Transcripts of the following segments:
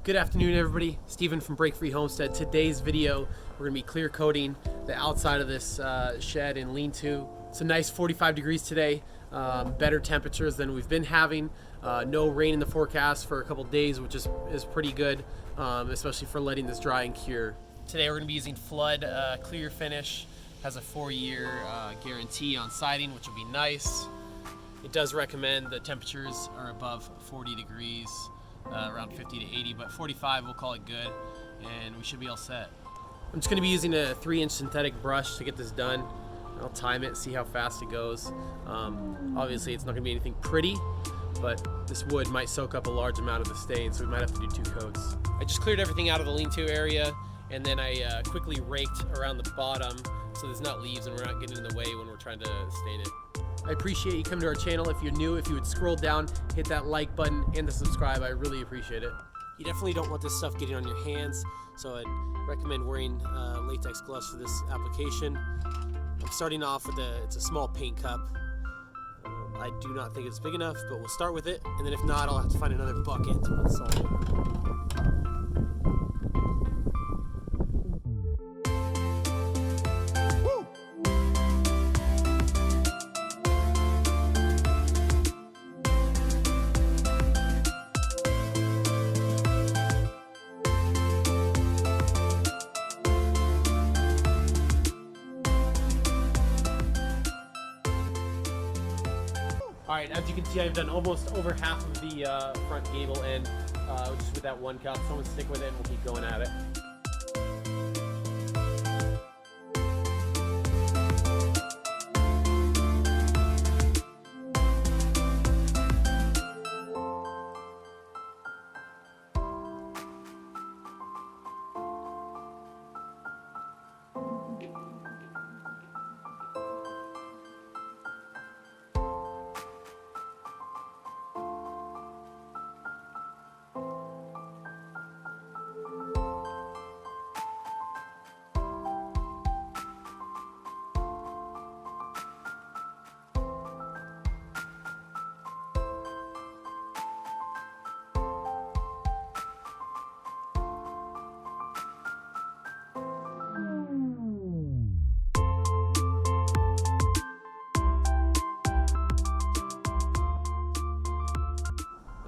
Good afternoon, everybody. Steven from Break Free Homestead. Today's video, we're gonna be clear coating the outside of this shed and lean-to. It's a nice 45 degrees today, better temperatures than we've been having. No rain in the forecast for a couple days, which is pretty good, especially for letting this dry and cure. Today we're gonna be using Flood Clear Finish. Has a 4-year guarantee on siding, which will be nice. It does recommend the temperatures are above 40 degrees. Around 50 to 80, but 45 we'll call it good, and we should be all set. I'm just going to be using a 3-inch synthetic brush to get this done. I'll time it, see how fast it goes. Obviously it's not going to be anything pretty, but this wood might soak up a large amount of the stain, so we might have to do 2 coats. I just cleared everything out of the lean-to area, and then I quickly raked around the bottom so there's not leaves and we're not getting in the way when we're trying to stain it. I appreciate you coming to our channel. If you're new, if you would scroll down, hit that like button and the subscribe, I really appreciate it. You definitely don't want this stuff getting on your hands, so I'd recommend wearing latex gloves for this application. I'm starting off with it's a small paint cup. I do not think it's big enough, but we'll start with it, and then if not, I'll have to find another bucket to put salt in. Alright, as you can see, I've done almost over half of the front gable end just with that 1 cup. Someone stick with it and we'll keep going at it.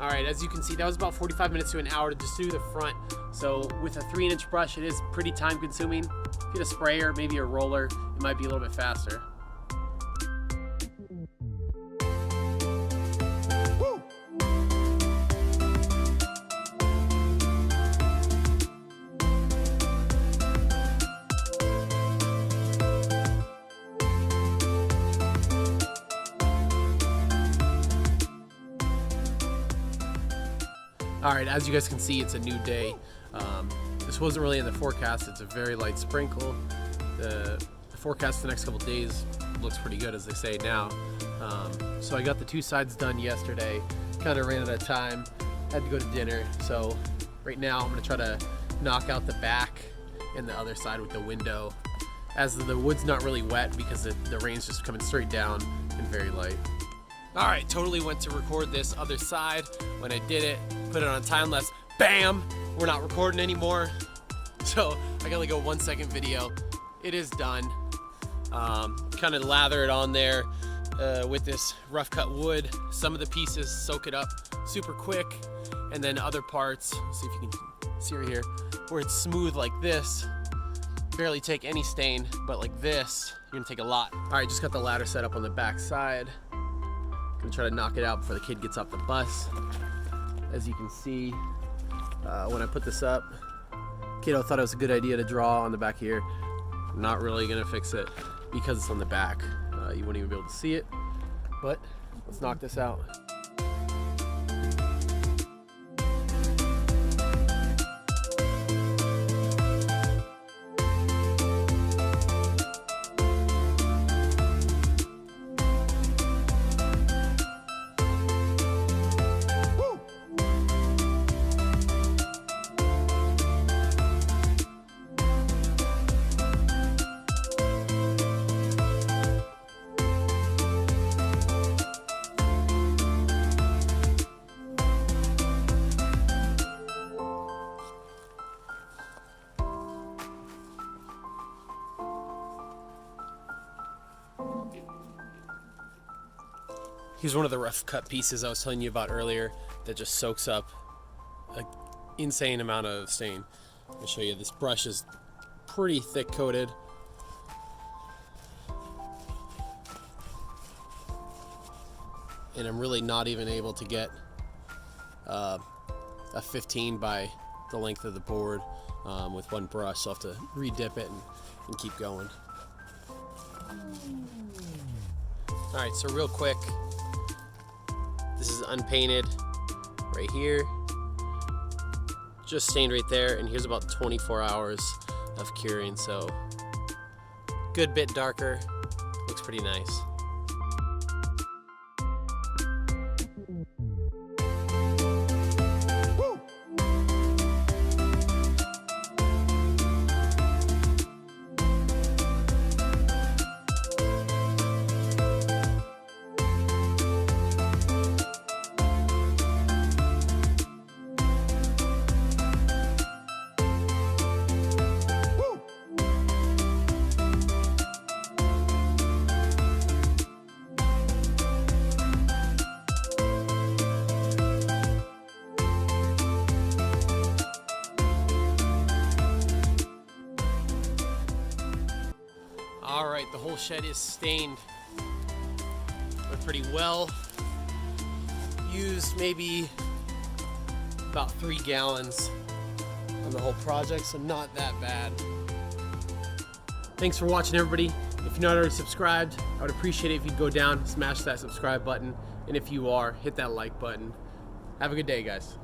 Alright, as you can see, that was about 45 minutes to an hour to just do the front. So with a 3-inch brush, it is pretty time consuming. If you get a sprayer, maybe a roller, it might be a little bit faster. Alright, as you guys can see, it's a new day. This wasn't really in the forecast. It's a very light sprinkle. The forecast the next couple days looks pretty good, as they say now. So I got the 2 sides done yesterday. Kind of ran out of time. Had to go to dinner. So right now I'm going to try to knock out the back and the other side with the window, as the wood's not really wet because the rain's just coming straight down and very light. Alright, totally went to record this other side. When I did it, put it on time-lapse, bam! We're not recording anymore. So I got like a 1-second video. It is done. Kind of lather it on there with this rough cut wood. Some of the pieces soak it up super quick, and then other parts, let's see if you can see right here, where it's smooth like this, barely take any stain, but like this, you're gonna take a lot. Alright, just got the ladder set up on the back side. Gonna try to knock it out before the kid gets off the bus. As you can see, when I put this up, kiddo thought it was a good idea to draw on the back here. I'm not really gonna fix it because it's on the back. You wouldn't even be able to see it, but let's knock this out. Here's one of the rough cut pieces I was telling you about earlier that just soaks up an insane amount of stain. I'll show you. This brush is pretty thick coated. And I'm really not even able to get a 15 by the length of the board with one brush, so I'll have to re-dip it and keep going. Alright, so real quick, this is unpainted right here, just stained right there, and here's about 24 hours of curing, so good bit darker, looks pretty nice. Alright, the whole shed is stained. We're pretty well used, maybe about 3 gallons on the whole project, so not that bad. Thanks for watching, everybody. If you're not already subscribed, I would appreciate it if you'd go down, smash that subscribe button, and if you are, hit that like button. Have a good day, guys.